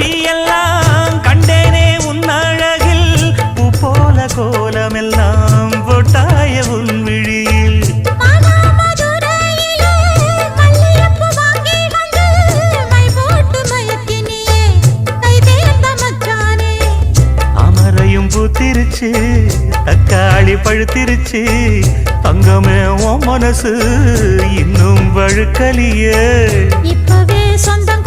காட்சி எல்லாம் கண்டேனே உன் அழகில் பூ போல கோலமெல்லாம் போட்டாய உன் விழியில் அமரையும் பூத்திருச்சு தக்காளி பழுத்திருச்சு தங்கமே உன் மனசு இன்னும் வழுக்கலியே இப்பவே சொந்தம்